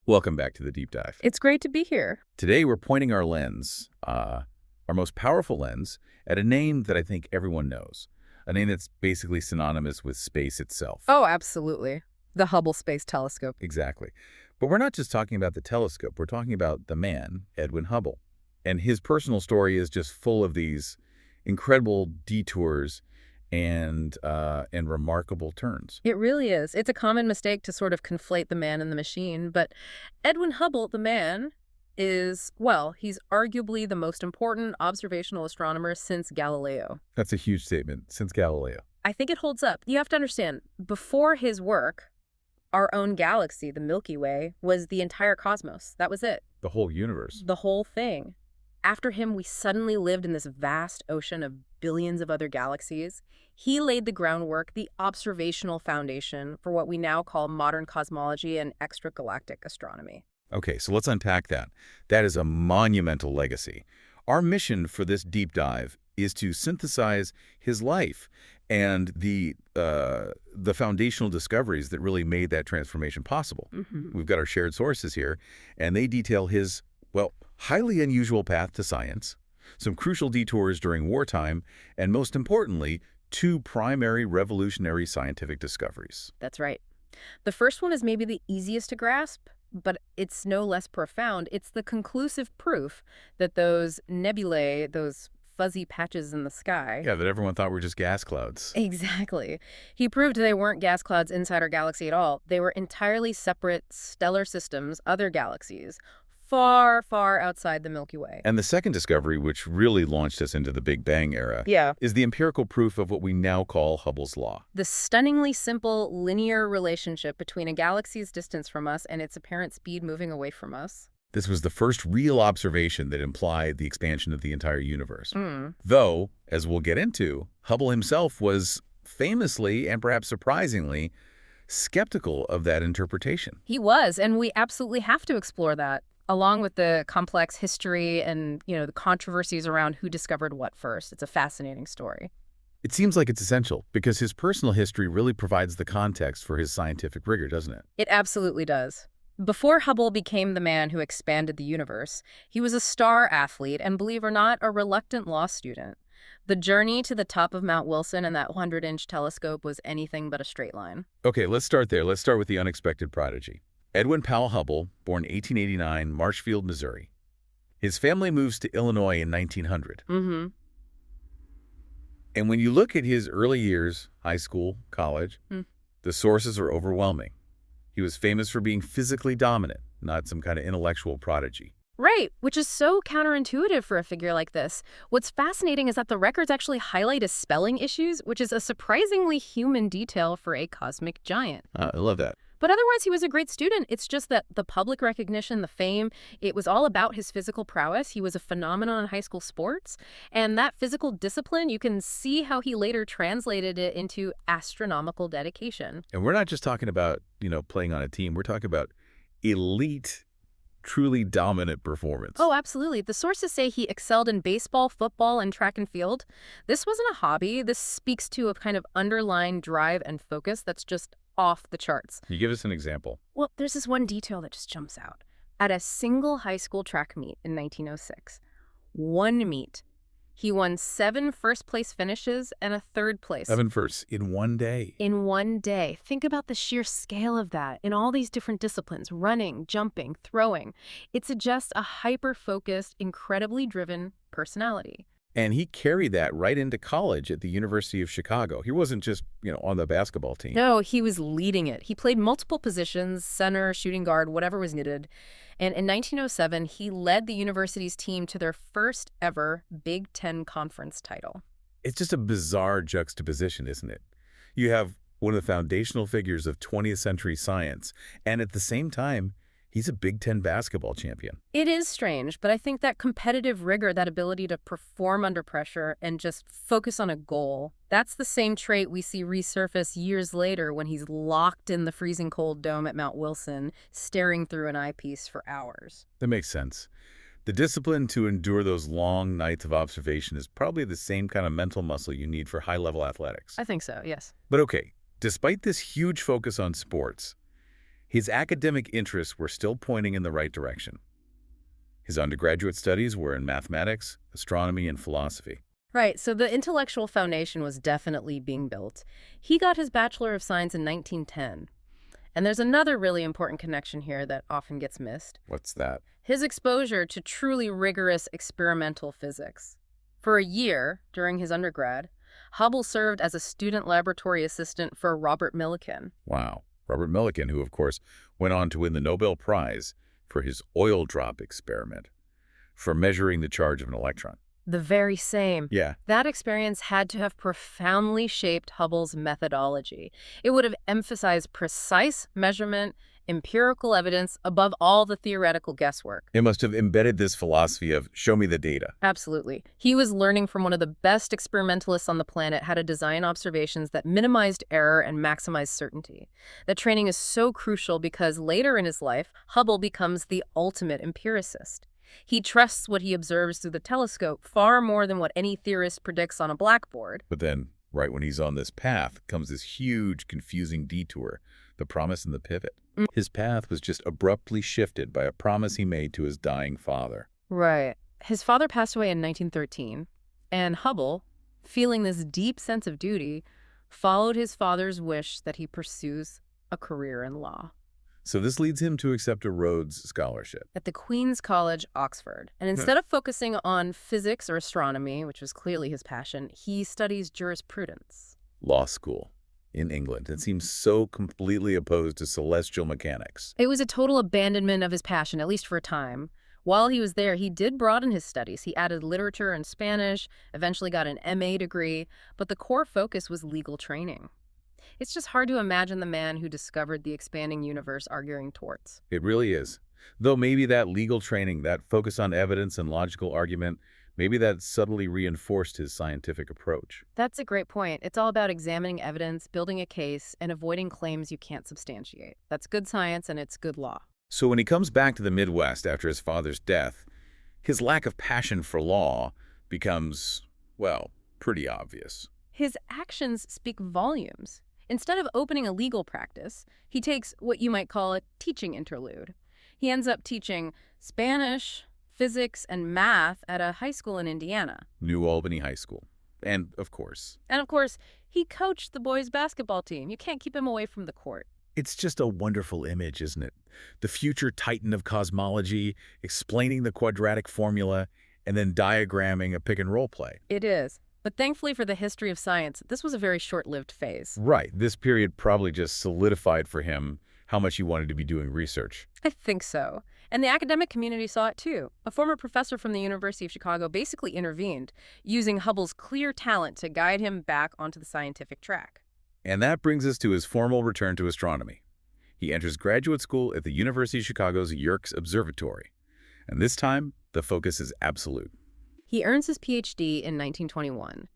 Welcome back to the Deep Dive. It's great to be here. Today we're pointing our lens, our most powerful lens, at a name that I think everyone knows. A name that's basically synonymous with space itself. Oh, absolutely. The Hubble Space Telescope. Exactly. But we're not just talking about the telescope. We're talking about the man, Edwin Hubble. And his personal story is just full of these incredible detours and remarkable turns. It really is. It's a common mistake to sort of conflate the man and the machine, but Edwin Hubble, the man, is, well, he's arguably the most important observational astronomer since Galileo. That's a huge statement, since Galileo. I think it holds up. You have to understand, before his work, our own galaxy, the Milky Way, was the entire cosmos. That was it. The whole universe. The whole thing. After him, we suddenly lived in this vast ocean of billions of other galaxies. He laid the groundwork, the observational foundation for what we now call modern cosmology and extragalactic astronomy. Okay, so let's unpack that. That is a monumental legacy. Our mission for this deep dive is to synthesize his life and the foundational discoveries that really made that transformation possible. We've got our shared sources here, and they detail his, well, highly unusual path to science, some crucial detours during wartime, and most importantly, two primary revolutionary scientific discoveries. That's right. The first one is maybe the easiest to grasp, but it's no less profound. It's the conclusive proof that those nebulae, those fuzzy patches in the sky. Yeah, that everyone thought were just gas clouds. Exactly. He proved they weren't gas clouds inside our galaxy at all. They were entirely separate stellar systems, other galaxies, far, far outside the Milky Way. And the second discovery, which really launched us into the Big Bang era, is the empirical proof of what we now call Hubble's law. The stunningly simple linear relationship between a galaxy's distance from us and its apparent speed moving away from us. This was the first real observation that implied the expansion of the entire universe. Though, as we'll get into, Hubble himself was famously, and perhaps surprisingly, skeptical of that interpretation. He was, and we absolutely have to explore that, along with the complex history and, the controversies around who discovered what first. It's a fascinating story. It seems like it's essential because his personal history really provides the context for his scientific rigor, doesn't it? It absolutely does. Before Hubble became the man who expanded the universe, he was a star athlete and, believe it or not, a reluctant law student. The journey to the top of Mount Wilson and that 100-inch telescope was anything but a straight line. Okay, let's start there. Let's start with the unexpected prodigy. Edwin Powell Hubble, born 1889, Marshfield, Missouri. His family moves to Illinois in 1900. And when you look at his early years, high school, college, the sources are overwhelming. He was famous for being physically dominant, not some kind of intellectual prodigy. Right, which is so counterintuitive for a figure like this. What's fascinating is that the records actually highlight his spelling issues, which is a surprisingly human detail for a cosmic giant. I love that. But otherwise, he was a great student. It's just that the public recognition, the fame, it was all about his physical prowess. He was a phenomenon in high school sports. And that physical discipline, you can see how he later translated it into astronomical dedication. And we're not just talking about, playing on a team. We're talking about elite, truly dominant performance. Oh, absolutely. The sources say he excelled in baseball, football, and track and field. This wasn't a hobby. This speaks to a kind of underlying drive and focus that's just off the charts. Can you give us an example? Well, there's this one detail that just jumps out. At a single high school track meet in 1906, one meet, he won 7 first-place finishes and a 3rd place. 7 firsts in one day. In one day. Think about the sheer scale of that in all these different disciplines, running, jumping, throwing. It suggests a hyper-focused, incredibly driven personality. And he carried that right into college at the University of Chicago. He wasn't just, on the basketball team. No, he was leading it. He played multiple positions, center, shooting guard, whatever was needed. And in 1907, he led the university's team to their first ever Big Ten conference title. It's just a bizarre juxtaposition, isn't it? You have one of the foundational figures of 20th century science, and at the same time, he's a Big Ten basketball champion. It is strange, but I think that competitive rigor, that ability to perform under pressure and just focus on a goal, that's the same trait we see resurface years later when he's locked in the freezing cold dome at Mount Wilson, staring through an eyepiece for hours. That makes sense. The discipline to endure those long nights of observation is probably the same kind of mental muscle you need for high-level athletics. I think so, yes. But okay, despite this huge focus on sports, His academic interests were still pointing in the right direction. His undergraduate studies were in mathematics, astronomy, and philosophy. Right, so the intellectual foundation was definitely being built. He got his Bachelor of Science in 1910. And there's another really important connection here that often gets missed. What's that? His exposure to truly rigorous experimental physics. For a year, during his undergrad, Hubble served as a student laboratory assistant for Robert Millikan. Wow. Robert Millikan, who, of course, went on to win the Nobel Prize for his oil drop experiment for measuring the charge of an electron. The very same. Yeah. That experience had to have profoundly shaped Hubble's methodology. It would have emphasized precise measurement, empirical evidence, above all the theoretical guesswork. It must have embedded this philosophy of show me the data. Absolutely. He was learning from one of the best experimentalists on the planet how to design observations that minimized error and maximized certainty. That training is so crucial because later in his life, Hubble becomes the ultimate empiricist. He trusts what he observes through the telescope far more than what any theorist predicts on a blackboard. But then, right when he's on this path, comes this huge, confusing detour, the promise and the pivot. His path was just abruptly shifted by a promise he made to his dying father. Right. His father passed away in 1913, and Hubble, feeling this deep sense of duty, followed his father's wish that he pursues a career in law. So this leads him to accept a Rhodes Scholarship. At the Queen's College, Oxford. And instead of focusing on physics or astronomy, which was clearly his passion, he studies jurisprudence. Law school in England. It seems so completely opposed to celestial mechanics. It was a total abandonment of his passion, at least for a time. While he was there, he did broaden his studies. He added literature and Spanish, eventually got an MA degree, but the core focus was legal training. It's just hard to imagine the man who discovered the expanding universe arguing torts. It really is. Though maybe that legal training, that focus on evidence and logical argument, maybe that subtly reinforced his scientific approach. That's a great point. It's all about examining evidence, building a case, and avoiding claims you can't substantiate. That's good science and it's good law. So when he comes back to the Midwest after his father's death, his lack of passion for law becomes, well, pretty obvious. His actions speak volumes. Instead of opening a legal practice, he takes what you might call a teaching interlude. He ends up teaching Spanish, physics, and math at a high school in Indiana. New Albany High School. And, of course, he coached the boys' basketball team. You can't keep him away from the court. it's just a wonderful image, isn't it? The future titan of cosmology, explaining the quadratic formula, and then diagramming a pick-and-roll play. It is. But thankfully for the history of science, this was a very short-lived phase. Right. This period probably just solidified for him how much he wanted to be doing research. I think so. And the academic community saw it too. A former professor from the University of Chicago basically intervened, using Hubble's clear talent to guide him back onto the scientific track. And that brings us to his formal return to astronomy. He enters graduate school at the University of Chicago's Yerkes Observatory. And this time, the focus is absolute. He earns his PhD in 1921.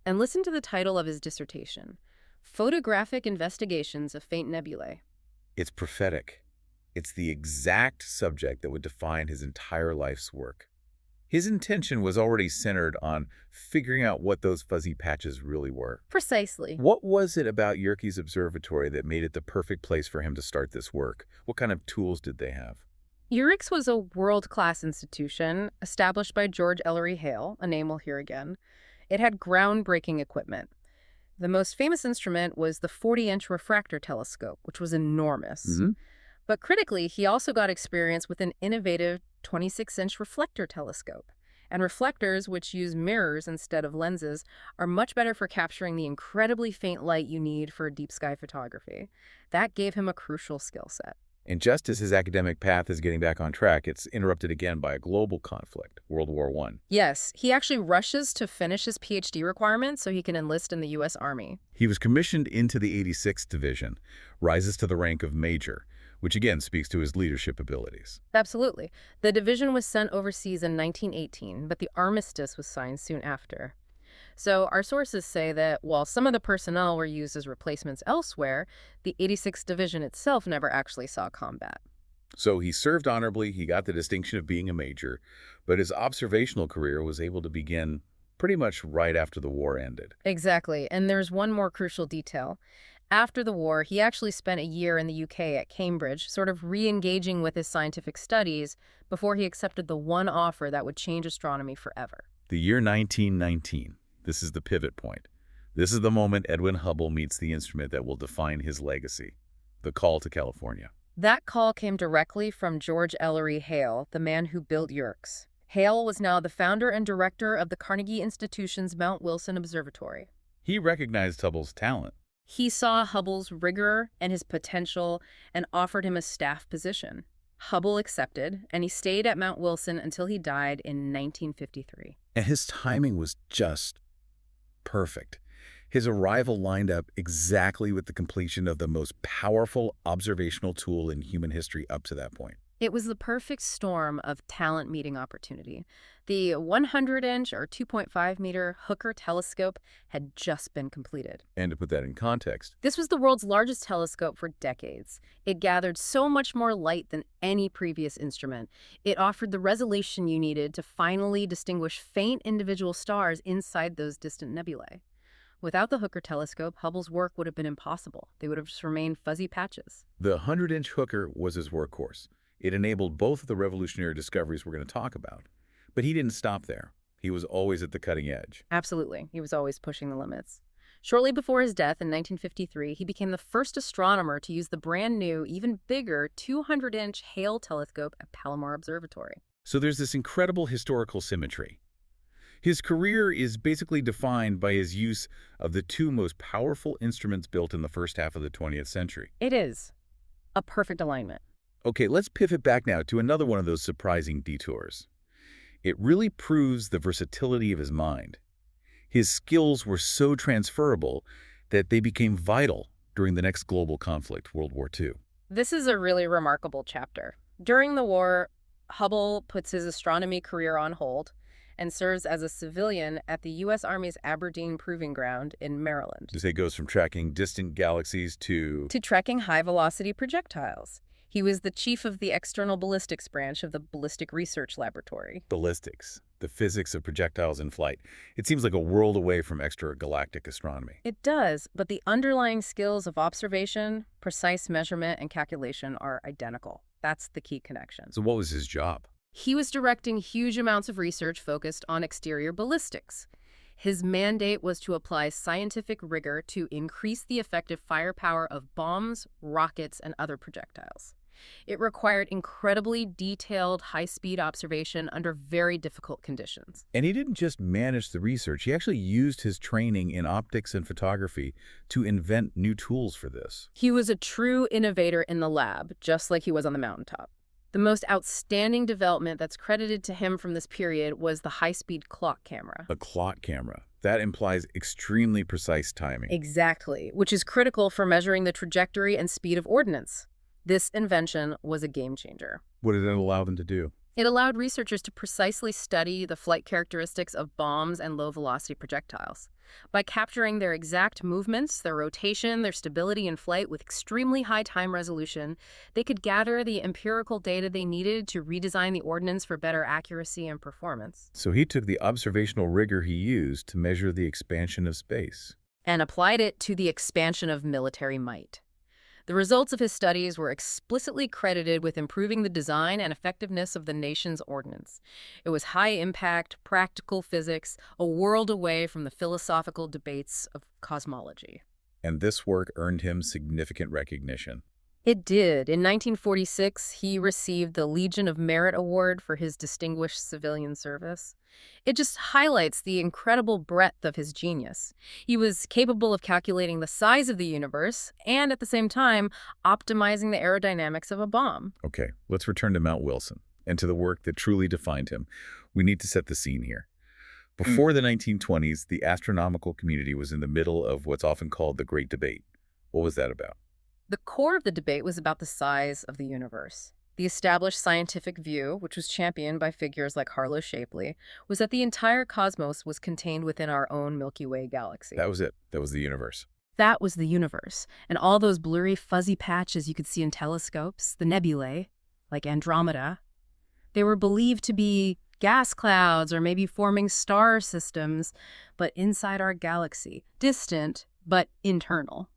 And listen to the title of his dissertation, Photographic Investigations of Faint Nebulae. It's prophetic. It's the exact subject that would define his entire life's work. His intention was already centered on figuring out what those fuzzy patches really were. Precisely. What was it about Yerkes Observatory that made it the perfect place for him to start this work? What kind of tools did they have? Yerkes was a world-class institution established by George Ellery Hale, a name we'll hear again. It had groundbreaking equipment. The most famous instrument was the 40-inch refractor telescope, which was enormous. Mm-hmm. But critically, he also got experience with an innovative 26-inch reflector telescope. And reflectors, which use mirrors instead of lenses, are much better for capturing the incredibly faint light you need for deep sky photography. That gave him a crucial skill set. And just as his academic path is getting back on track, it's interrupted again by a global conflict, World War I. Yes, he actually rushes to finish his PhD requirements so he can enlist in the U.S. Army. He was commissioned into the 86th Division, rises to the rank of Major, which again speaks to his leadership abilities. Absolutely. The division was sent overseas in 1918, but the armistice was signed soon after. So our sources say that while some of the personnel were used as replacements elsewhere, the 86th Division itself never actually saw combat. So he served honorably, he got the distinction of being a major, but his observational career was able to begin pretty much right after the war ended. Exactly. And there's one more crucial detail. After the war, he actually spent a year in the UK at Cambridge, sort of re-engaging with his scientific studies before he accepted the one offer that would change astronomy forever. The year 1919. This is the pivot point. This is the moment Edwin Hubble meets the instrument that will define his legacy, the call to California. That call came directly from George Ellery Hale, the man who built Yerkes. Hale was now the founder and director of the Carnegie Institution's Mount Wilson Observatory. He recognized Hubble's talent. He saw Hubble's rigor and his potential and offered him a staff position. Hubble accepted, and he stayed at Mount Wilson until he died in 1953. And his timing was just perfect. His arrival lined up exactly with the completion of the most powerful observational tool in human history up to that point. It was the perfect storm of talent meeting opportunity. The 100-inch or 2.5-meter Hooker telescope had just been completed. And to put that in context, This was the world's largest telescope for decades. It gathered so much more light than any previous instrument. It offered the resolution you needed to finally distinguish faint individual stars inside those distant nebulae. Without the Hooker telescope, Hubble's work would have been impossible. They would have just remained fuzzy patches. the 100-inch Hooker was his workhorse. It enabled both of the revolutionary discoveries we're going to talk about. But he didn't stop there. He was always at the cutting edge. Absolutely. He was always pushing the limits. Shortly before his death in 1953, he became the first astronomer to use the brand new, even bigger 200-inch Hale telescope at Palomar Observatory. So there's this incredible historical symmetry. His career is basically defined by his use of the two most powerful instruments built in the first half of the 20th century. It is a perfect alignment. Okay, let's pivot back now to another one of those surprising detours. It really proves the versatility of his mind. His skills were so transferable that they became vital during the next global conflict, World War II. This is a really remarkable chapter. During the war, Hubble puts his astronomy career on hold and serves as a civilian at the U.S. Army's Aberdeen Proving Ground in Maryland. This goes from tracking distant galaxies to Tracking high-velocity projectiles. He was the chief of the external ballistics branch of the Ballistic Research Laboratory. ballistics, the physics of projectiles in flight. It seems like a world away from extragalactic astronomy. It does, but the underlying skills of observation, precise measurement, and calculation are identical. That's the key connection. So what was his job? He was directing huge amounts of research focused on exterior ballistics. His mandate was to apply scientific rigor to increase the effective firepower of bombs, rockets, and other projectiles. It required incredibly detailed, high-speed observation under very difficult conditions. And he didn't just manage the research. He actually used his training in optics and photography to invent new tools for this. He was a true innovator in the lab, just like he was on the mountaintop. The most outstanding development that's credited to him from this period was the high-speed clock camera. A clock camera. That implies extremely precise timing. Exactly, which is critical for measuring the trajectory and speed of ordnance. This invention was a game changer. What did it allow them to do? It allowed researchers to precisely study the flight characteristics of bombs and low-velocity projectiles. By capturing their exact movements, their rotation, their stability in flight with extremely high time resolution, they could gather the empirical data they needed to redesign the ordnance for better accuracy and performance. So he took the observational rigor he used to measure the expansion of space. And applied it to the expansion of military might. The results of his studies were explicitly credited with improving the design and effectiveness of the nation's ordnance. It was high-impact, practical physics, a world away from the philosophical debates of cosmology. And this work earned him significant recognition. It did. In 1946, he received the Legion of Merit Award for his distinguished civilian service. It just highlights the incredible breadth of his genius. He was capable of calculating the size of the universe and, at the same time, optimizing the aerodynamics of a bomb. Okay, let's return to Mount Wilson and to the work that truly defined him. We need to set the scene here. Before the 1920s, the astronomical community was in the middle of what's often called the Great Debate. What was that about? The core of the debate was about the size of the universe. The established scientific view, which was championed by figures like Harlow Shapley, was that the entire cosmos was contained within our own Milky Way galaxy. That was it. That was the universe. That was the universe. And all those blurry, fuzzy patches you could see in telescopes, the nebulae, like Andromeda, they were believed to be gas clouds or maybe forming star systems, but inside our galaxy, distant but internal.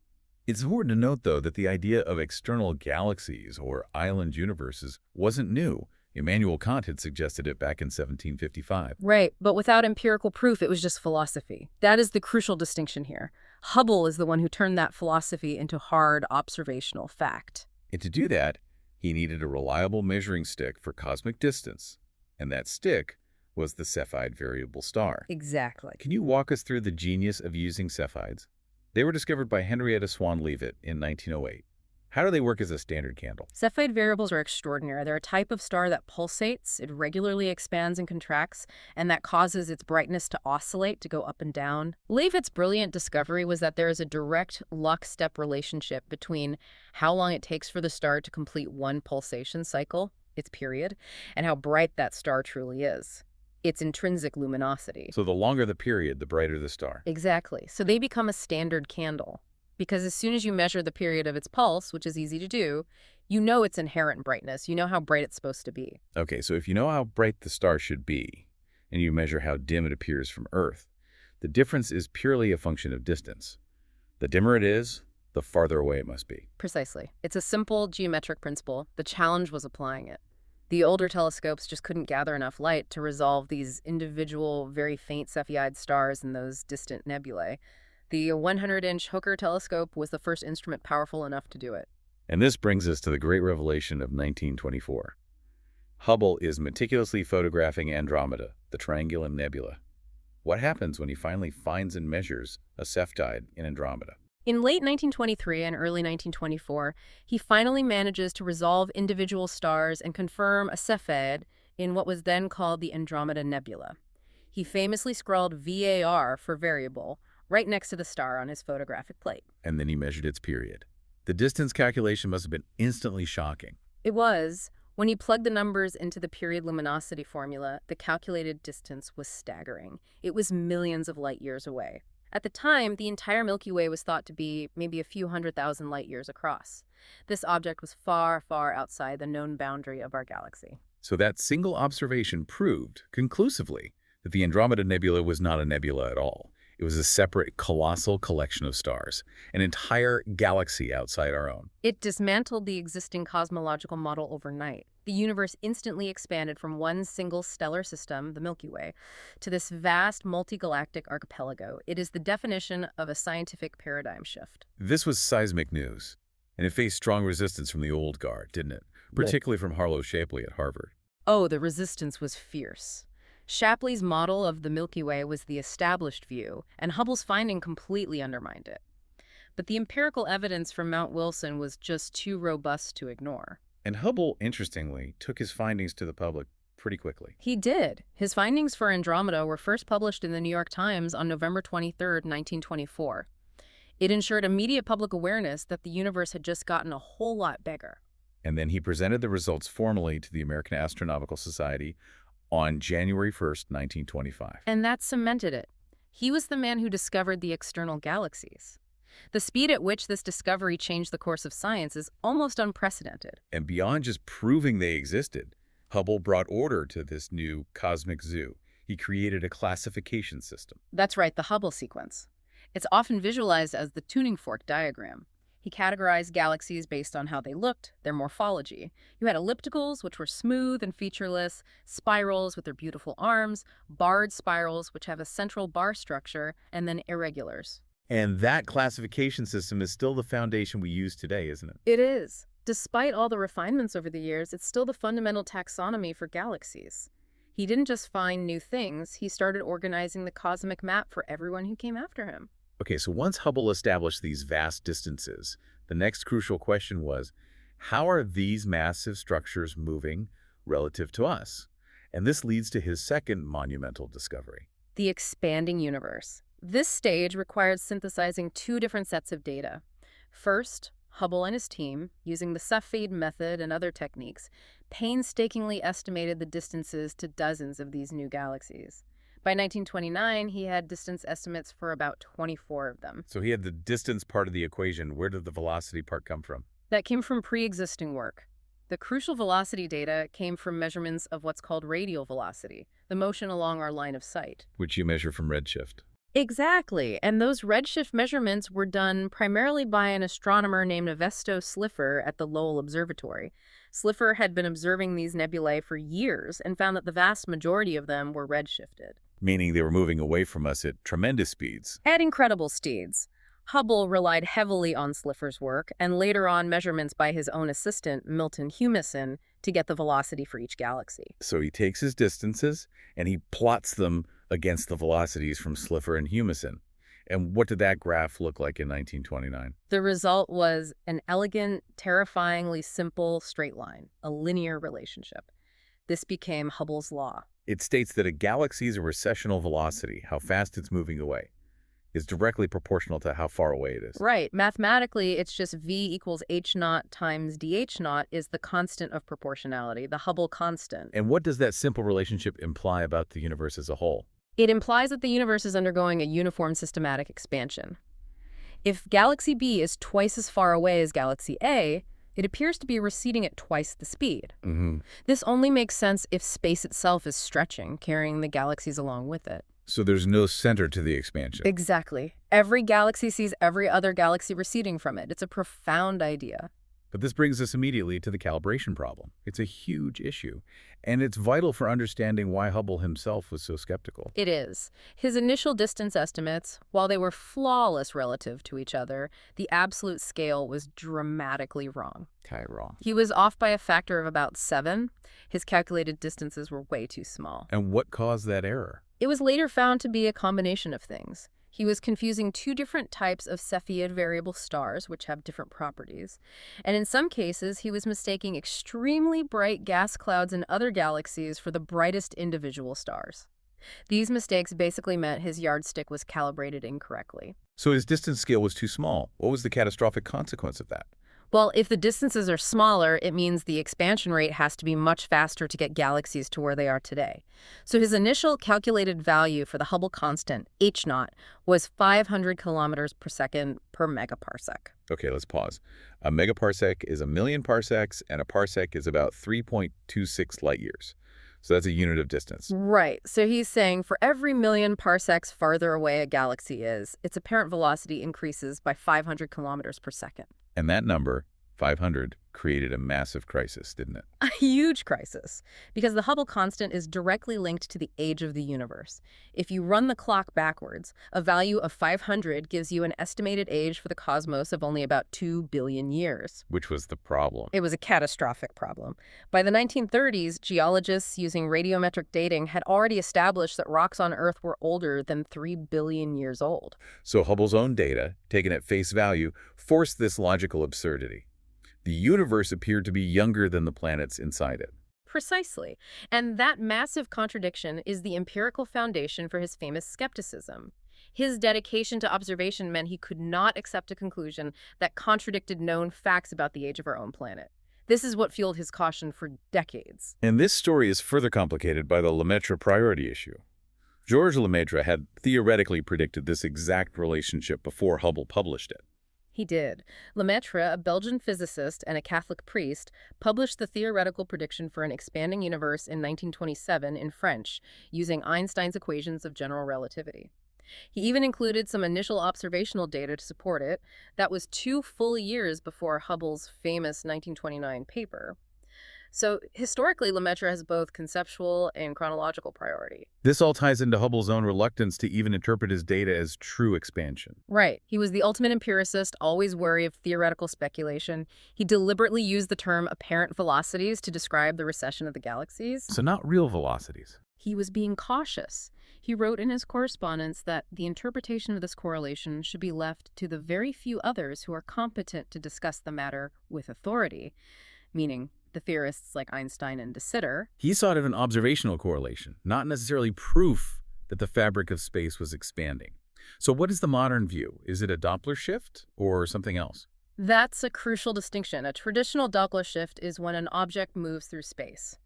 It's important to note, though, that the idea of external galaxies or island universes wasn't new. Immanuel Kant had suggested it back in 1755. Right, but without empirical proof, it was just philosophy. That is the crucial distinction here. Hubble is the one who turned that philosophy into hard observational fact. And to do that, he needed a reliable measuring stick for cosmic distance, and that stick was the Cepheid variable star. Exactly. Can you walk us through the genius of using Cepheids? They were discovered by Henrietta Swan Leavitt in 1908. How do they work as a standard candle? Cepheid variables are extraordinary. They're a type of star that pulsates, it regularly expands and contracts, and that causes its brightness to oscillate, to go up and down. Leavitt's brilliant discovery was that there is a direct lockstep relationship between how long it takes for the star to complete one pulsation cycle, its period, and how bright that star truly is. Its intrinsic luminosity. So the longer the period, the brighter the star. Exactly. So they become a standard candle. Because as soon as you measure the period of its pulse, which is easy to do, you know its inherent brightness. You know how bright it's supposed to be. Okay, so if you know how bright the star should be, and you measure how dim it appears from Earth, the difference is purely a function of distance. The dimmer it is, the farther away it must be. Precisely. It's a simple geometric principle. The challenge was applying it. The older telescopes just couldn't gather enough light to resolve these individual, very faint Cepheid stars in those distant nebulae. The 100-inch Hooker telescope was the first instrument powerful enough to do it. And this brings us to the great revelation of 1924. Hubble is meticulously photographing Andromeda, the Triangulum Nebula. What happens when he finally finds and measures a Cepheid in Andromeda? In late 1923 and early 1924, he finally manages to resolve individual stars and confirm a Cepheid in what was then called the Andromeda Nebula. He famously scrawled VAR for variable right next to the star on his photographic plate. And then he measured its period. The distance calculation must have been instantly shocking. It was. When he plugged the numbers into the period luminosity formula, the calculated distance was staggering. It was millions of light years away. At the time, the entire Milky Way was thought to be maybe a few 100,000 light years across. This object was far, far outside the known boundary of our galaxy. So that single observation proved, conclusively, that the Andromeda Nebula was not a nebula at all. It was a separate, colossal collection of stars, an entire galaxy outside our own. It dismantled the existing cosmological model overnight. The universe instantly expanded from one single stellar system, the Milky Way, to this vast multi-galactic archipelago. It is the definition of a scientific paradigm shift. This was seismic news, and it faced strong resistance from the old guard, didn't it? Particularly from Harlow Shapley at Harvard. Oh, the resistance was fierce. Shapley's model of the Milky Way was the established view, and Hubble's finding completely undermined it. But the empirical evidence from Mount Wilson was just too robust to ignore. And Hubble, interestingly, took his findings to the public pretty quickly. He did. His findings for Andromeda were first published in the New York Times on November 23, 1924. It ensured immediate public awareness that the universe had just gotten a whole lot bigger. And then he presented the results formally to the American Astronomical Society on January 1st, 1925. And that cemented it. He was the man who discovered the external galaxies. The speed at which this discovery changed the course of science is almost unprecedented. And beyond just proving they existed, Hubble brought order to this new cosmic zoo. He created a classification system. That's right, the Hubble sequence. It's often visualized as the tuning fork diagram. He categorized galaxies based on how they looked, their morphology. You had ellipticals, which were smooth and featureless, spirals with their beautiful arms, barred spirals, which have a central bar structure, and then irregulars. And that classification system is still the foundation we use today, isn't it? It is. Despite all the refinements over the years, it's still the fundamental taxonomy for galaxies. He didn't just find new things, he started organizing the cosmic map for everyone who came after him. Okay, so once Hubble established these vast distances, the next crucial question was, how are these massive structures moving relative to us? And this leads to his second monumental discovery. The expanding universe. This stage required synthesizing two different sets of data. First, Hubble and his team, using the Cepheid method and other techniques, painstakingly estimated the distances to dozens of these new galaxies. By 1929, he had distance estimates for about 24 of them. So he had the distance part of the equation. Where did the velocity part come from? That came from pre-existing work. The crucial velocity data came from measurements of what's called radial velocity, the motion along our line of sight. Which you measure from redshift. Exactly, and those redshift measurements were done primarily by an astronomer named Avesto Slipher at the Lowell Observatory. Slipher had been observing these nebulae for years and found that the vast majority of them were redshifted. Meaning they were moving away from us at tremendous speeds. At incredible speeds. Hubble relied heavily on Slipher's work and later on measurements by his own assistant, Milton Humason, to get the velocity for each galaxy. So he takes his distances and he plots them against the velocities from Slipher and Humason. And what did that graph look like in 1929? The result was an elegant, terrifyingly simple straight line, a linear relationship. This became Hubble's law. It states that a galaxy's recessional velocity, how fast it's moving away, is directly proportional to how far away it is. Right. Mathematically, it's just V equals h naught times dh naught is the constant of proportionality, the Hubble constant. And what does that simple relationship imply about the universe as a whole? It implies that the universe is undergoing a uniform systematic expansion. If galaxy B is twice as far away as galaxy A, it appears to be receding at twice the speed. This only makes sense if space itself is stretching, carrying the galaxies along with it. So there's no center to the expansion. Exactly. Every galaxy sees every other galaxy receding from it. It's a profound idea. But this brings us immediately to the calibration problem. It's a huge issue, and it's vital for understanding why Hubble himself was so skeptical. It is. His initial distance estimates, while they were flawless relative to each other, the absolute scale was dramatically wrong. Wrong. He was off by a factor of about 7. His calculated distances were way too small. And what caused that error? It was later found to be a combination of things. He was confusing two different types of Cepheid variable stars, which have different properties. And in some cases, he was mistaking extremely bright gas clouds in other galaxies for the brightest individual stars. These mistakes basically meant his yardstick was calibrated incorrectly. So his distance scale was too small. What was the catastrophic consequence of that? Well, if the distances are smaller, it means the expansion rate has to be much faster to get galaxies to where they are today. So his initial calculated value for the Hubble constant, h naught, was 500 kilometers per second per megaparsec. Okay, let's pause. A megaparsec is 1,000,000 parsecs, and a parsec is about 3.26 light years. So that's a unit of distance. Right. So he's saying for every million parsecs farther away a galaxy is, its apparent velocity increases by 500 kilometers per second. And that number, 500, created a massive crisis, didn't it? A huge crisis, because the Hubble constant is directly linked to the age of the universe. If you run the clock backwards, a value of 500 gives you an estimated age for the cosmos of only about 2 billion years. Which was the problem. It was a catastrophic problem. By the 1930s, geologists using radiometric dating had already established that rocks on Earth were older than 3 billion years old. So Hubble's own data, taken at face value, forced this logical absurdity. The universe appeared to be younger than the planets inside it. Precisely. And that massive contradiction is the empirical foundation for his famous skepticism. His dedication to observation meant he could not accept a conclusion that contradicted known facts about the age of our own planet. This is what fueled his caution for decades. And this story is further complicated by the Lemaitre priority issue. Georges Lemaitre had theoretically predicted this exact relationship before Hubble published it. He did. Lemaitre, a Belgian physicist and a Catholic priest, published the theoretical prediction for an expanding universe in 1927 in French, using Einstein's equations of general relativity. He even included some initial observational data to support it. That was 2 full years before Hubble's famous 1929 paper. So historically, Lemaitre has both conceptual and chronological priority. This all ties into Hubble's own reluctance to even interpret his data as true expansion. Right. He was the ultimate empiricist, always wary of theoretical speculation. He deliberately used the term apparent velocities to describe the recession of the galaxies. So not real velocities. He was being cautious. He wrote in his correspondence that the interpretation of this correlation should be left to the very few others who are competent to discuss the matter with authority, meaning the theorists like Einstein and de Sitter. He sought an observational correlation, not necessarily proof that the fabric of space was expanding. So what is the modern view? Is it a Doppler shift or something else? That's a crucial distinction. A traditional Doppler shift is when an object moves through space.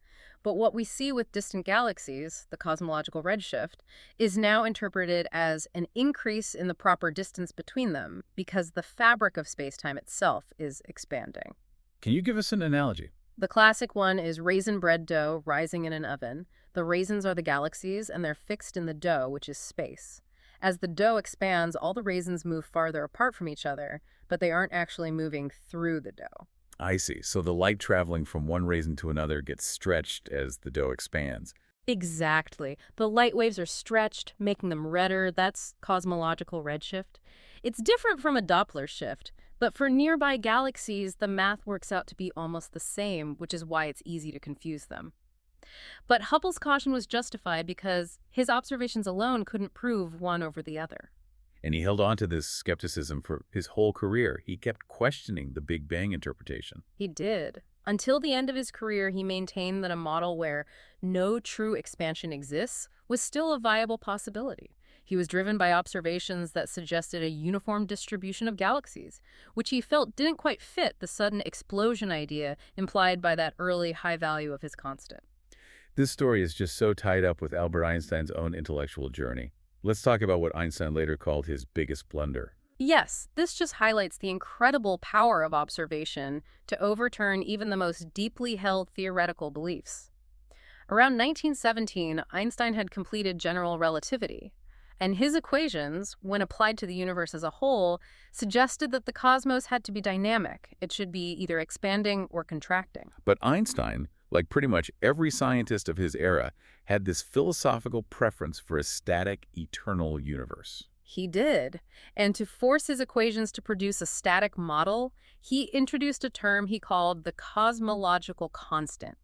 But what we see with distant galaxies, the cosmological redshift, is now interpreted as an increase in the proper distance between them because the fabric of space-time itself is expanding. Can you give us an analogy? The classic one is raisin bread dough rising in an oven. The raisins are the galaxies, and they're fixed in the dough, which is space. As the dough expands, all the raisins move farther apart from each other, but they aren't actually moving through the dough. I see. So the light traveling from one raisin to another gets stretched as the dough expands. Exactly. The light waves are stretched, making them redder. That's cosmological redshift. It's different from a Doppler shift, but for nearby galaxies, the math works out to be almost the same, which is why it's easy to confuse them. But Hubble's caution was justified because his observations alone couldn't prove one over the other. And he held on to this skepticism for his whole career. He kept questioning the Big Bang interpretation. He did. Until the end of his career, he maintained that a model where no true expansion exists was still a viable possibility. He was driven by observations that suggested a uniform distribution of galaxies, which he felt didn't quite fit the sudden explosion idea implied by that early high value of his constant. This story is just so tied up with Albert Einstein's own intellectual journey. Let's talk about what Einstein later called his biggest blunder. Yes, this just highlights the incredible power of observation to overturn even the most deeply held theoretical beliefs. Around 1917, Einstein had completed general relativity, and his equations, when applied to the universe as a whole, suggested that the cosmos had to be dynamic. It should be either expanding or contracting. But Einstein, like pretty much every scientist of his era, had this philosophical preference for a static, eternal universe. He did. And to force his equations to produce a static model, he introduced a term he called the cosmological constant.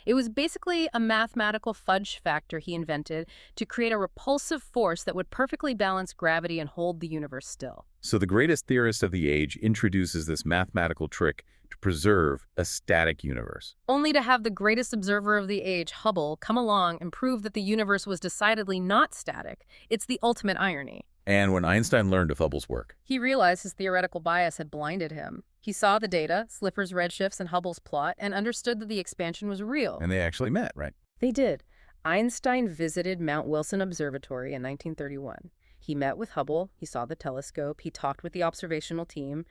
It was basically a mathematical fudge factor he invented to create a repulsive force that would perfectly balance gravity and hold the universe still. So the greatest theorist of the age introduces this mathematical trick to preserve a static universe. Only to have the greatest observer of the age, Hubble, come along and prove that the universe was decidedly not static. It's the ultimate irony. And when Einstein learned of Hubble's work, He realized his theoretical bias had blinded him. He saw the data, Slipher's redshifts and Hubble's plot, and understood that the expansion was real. and they actually met, right? They did. Einstein visited Mount Wilson Observatory in 1931. He met with Hubble, he saw the telescope, he talked with the observational team,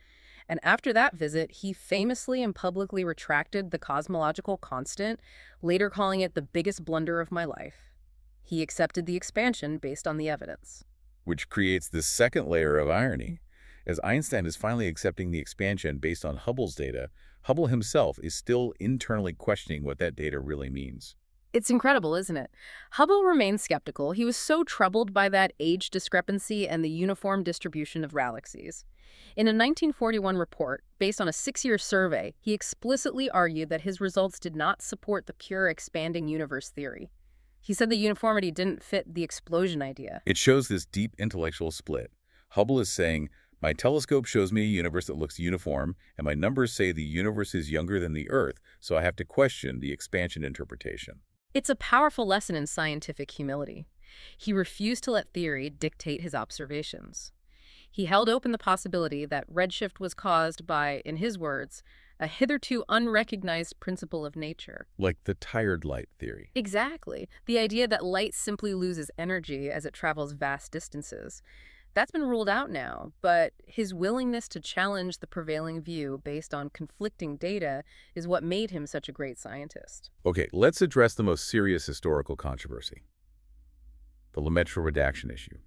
and after that visit, he famously and publicly retracted the cosmological constant, later calling it the biggest blunder of my life. He accepted the expansion based on the evidence. Which creates this second layer of irony. As Einstein is finally accepting the expansion based on Hubble's data, Hubble himself is still internally questioning what that data really means. It's incredible, isn't it? Hubble remained skeptical. He was so troubled by that age discrepancy and the uniform distribution of galaxies. In a 1941 report, based on a 6-year survey, he explicitly argued that his results did not support the pure expanding universe theory. He said the uniformity didn't fit the explosion idea. It shows this deep intellectual split. Hubble is saying, my telescope shows me a universe that looks uniform, and my numbers say the universe is younger than the Earth, so I have to question the expansion interpretation. It's a powerful lesson in scientific humility. He refused to let theory dictate his observations. He held open the possibility that redshift was caused by, in his words, a hitherto unrecognized principle of nature. Like the tired light theory. Exactly. The idea that light simply loses energy as it travels vast distances. That's been ruled out now, but his willingness to challenge the prevailing view based on conflicting data is what made him such a great scientist. Okay, let's address the most serious historical controversy. The Lemaitre redaction issue.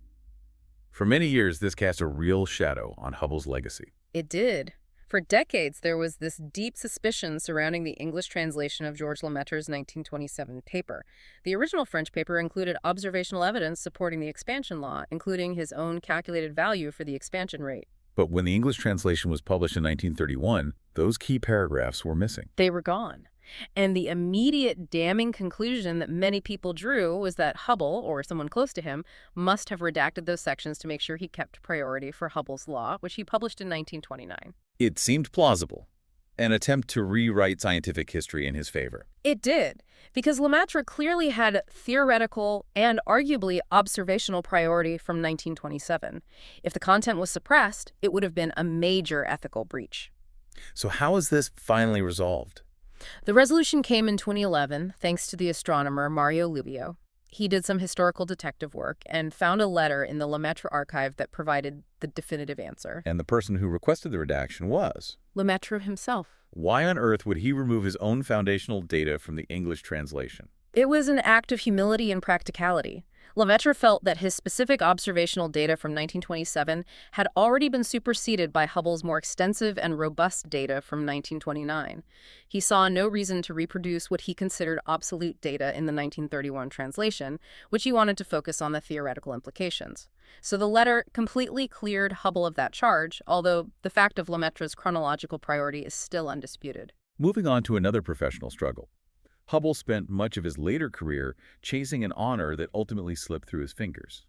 For many years, this cast a real shadow on Hubble's legacy. It did. For decades, there was this deep suspicion surrounding the English translation of Georges Lemaitre's 1927 paper. The original French paper included observational evidence supporting the expansion law, including his own calculated value for the expansion rate. But when the English translation was published in 1931, those key paragraphs were missing. They were gone. And the immediate damning conclusion that many people drew was that Hubble, or someone close to him, must have redacted those sections to make sure he kept priority for Hubble's law, which he published in 1929. It seemed plausible, an attempt to rewrite scientific history in his favor. It did, because Lemaitre clearly had theoretical and arguably observational priority from 1927. If the content was suppressed, it would have been a major ethical breach. So how is this finally resolved? The resolution came in 2011, thanks to the astronomer Mario Lubio. He did some historical detective work and found a letter in the Lemaitre archive that provided the definitive answer. And the person who requested the redaction was? Lemaitre himself. Why on earth would he remove his own foundational data from the English translation? It was an act of humility and practicality. Lemaitre felt that his specific observational data from 1927 had already been superseded by Hubble's more extensive and robust data from 1929. He saw no reason to reproduce what he considered obsolete data in the 1931 translation, which he wanted to focus on the theoretical implications. So the letter completely cleared Hubble of that charge, although the fact of Lemaitre's chronological priority is still undisputed. Moving on to another professional struggle. Hubble spent much of his later career chasing an honor that ultimately slipped through his fingers: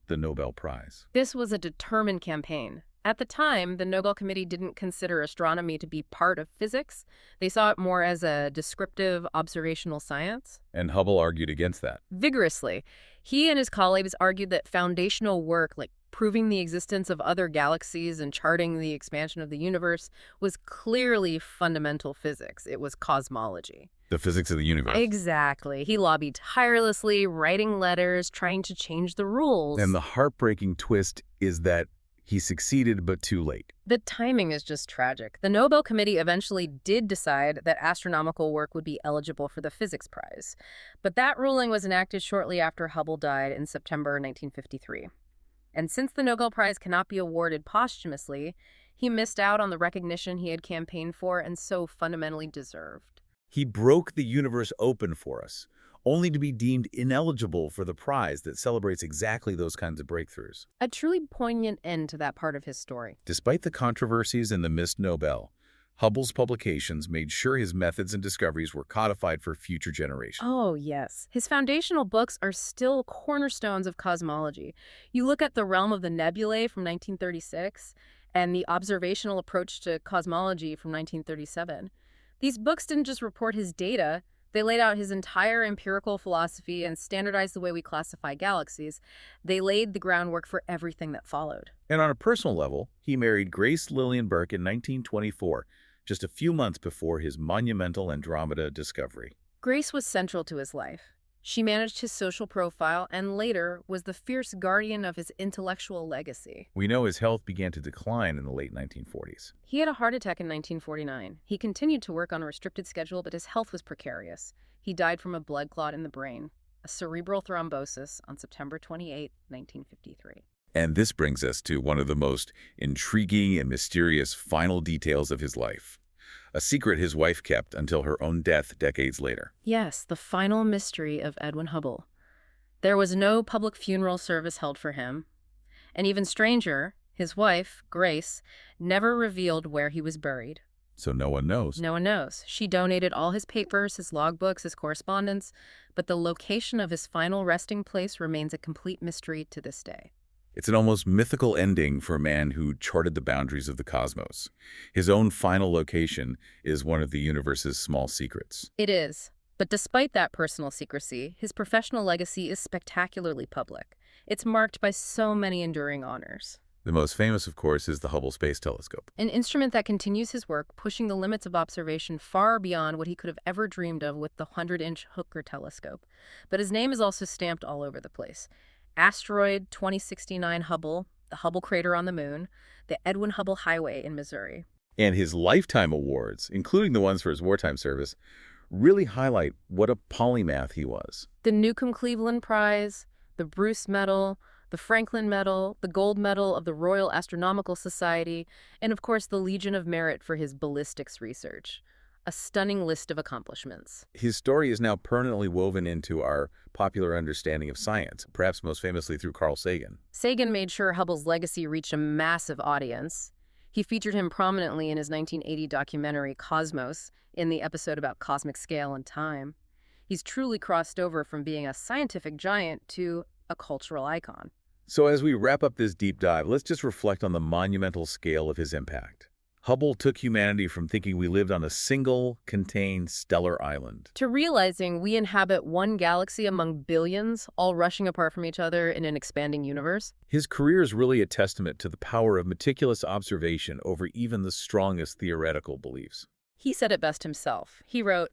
the Nobel Prize. This was a determined campaign. At the time, the Nobel Committee didn't consider astronomy to be part of physics. They saw it more as a descriptive observational science. And Hubble argued against that. Vigorously. He and his colleagues argued that foundational work, like proving the existence of other galaxies and charting the expansion of the universe, was clearly fundamental physics. It was cosmology. The physics of the universe. Exactly. He lobbied tirelessly, writing letters, trying to change the rules. And the heartbreaking twist is that he succeeded, but too late. The timing is just tragic. The Nobel Committee eventually did decide that astronomical work would be eligible for the Physics Prize. But that ruling was enacted shortly after Hubble died in September 1953. And since the Nobel Prize cannot be awarded posthumously, he missed out on the recognition he had campaigned for and so fundamentally deserved. He broke the universe open for us, only to be deemed ineligible for the prize that celebrates exactly those kinds of breakthroughs. A truly poignant end to that part of his story. Despite the controversies and the missed Nobel, Hubble's publications made sure his methods and discoveries were codified for future generations. Oh, yes. His foundational books are still cornerstones of cosmology. You look at The Realm of the Nebulae from 1936 and The Observational Approach to Cosmology from 1937. These books didn't just report his data, they laid out his entire empirical philosophy and standardized the way we classify galaxies. They laid the groundwork for everything that followed. And on a personal level, he married Grace Lillian Burke in 1924, just a few months before his monumental Andromeda discovery. Grace was central to his life. She managed his social profile and later was the fierce guardian of his intellectual legacy. We know his health began to decline in the late 1940s. He had a heart attack in 1949. He continued to work on a restricted schedule, but his health was precarious. He died from a blood clot in the brain, a cerebral thrombosis, on September 28, 1953. And this brings us to one of the most intriguing and mysterious final details of his life. A secret his wife kept until her own death decades later. Yes, the final mystery of Edwin Hubble. There was no public funeral service held for him. And even stranger, his wife, Grace, never revealed where he was buried. So no one knows. No one knows. She donated all his papers, his logbooks, his correspondence, but the location of his final resting place remains a complete mystery to this day. It's an almost mythical ending for a man who charted the boundaries of the cosmos. His own final location is one of the universe's small secrets. It is. But despite that personal secrecy, his professional legacy is spectacularly public. It's marked by so many enduring honors. The most famous, of course, is the Hubble Space Telescope. An instrument that continues his work, pushing the limits of observation far beyond what he could have ever dreamed of with the 100-inch Hooker telescope. But his name is also stamped all over the place. Asteroid 2069 Hubble, the Hubble crater on the moon, the Edwin Hubble Highway in Missouri. And his lifetime awards, including the ones for his wartime service, really highlight what a polymath he was. The Newcomb Cleveland Prize, the Bruce Medal, the Franklin Medal, the Gold Medal of the Royal Astronomical Society, and of course the Legion of Merit for his ballistics research. A stunning list of accomplishments. His story is now permanently woven into our popular understanding of science, perhaps most famously through Carl Sagan. Sagan made sure Hubble's legacy reached a massive audience. He featured him prominently in his 1980 documentary Cosmos, in the episode about cosmic scale and time. He's truly crossed over from being a scientific giant to a cultural icon. So as we wrap up this deep dive, let's just reflect on the monumental scale of his impact. Hubble took humanity from thinking we lived on a single, contained, stellar island to realizing we inhabit one galaxy among billions, all rushing apart from each other in an expanding universe. His career is really a testament to the power of meticulous observation over even the strongest theoretical beliefs. He said it best himself. He wrote,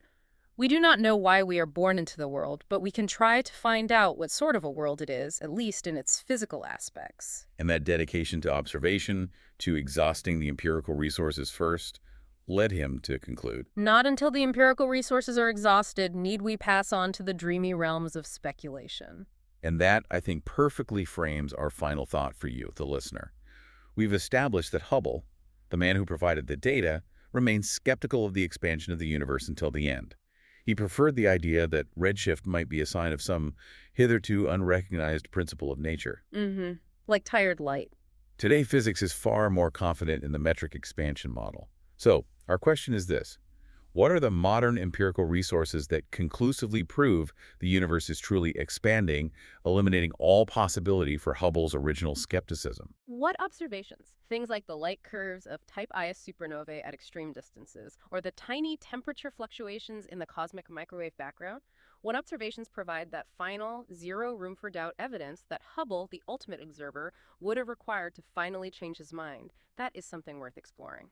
"We do not know why we are born into the world, but we can try to find out what sort of a world it is, at least in its physical aspects." And that dedication to observation, to exhausting the empirical resources first, led him to conclude. Not until the empirical resources are exhausted need we pass on to the dreamy realms of speculation. And that, I think, perfectly frames our final thought for you, the listener. We've established that Hubble, the man who provided the data, remains skeptical of the expansion of the universe until the end. He preferred the idea that redshift might be a sign of some hitherto unrecognized principle of nature. Like tired light. Today, physics is far more confident in the metric expansion model. So, our question is this. What are the modern empirical resources that conclusively prove the universe is truly expanding, eliminating all possibility for Hubble's original skepticism? What observations? Things like the light curves of type Is supernovae at extreme distances, or the tiny temperature fluctuations in the cosmic microwave background? What observations provide that final, zero room for doubt evidence that Hubble, the ultimate observer, would have required to finally change his mind? That is something worth exploring.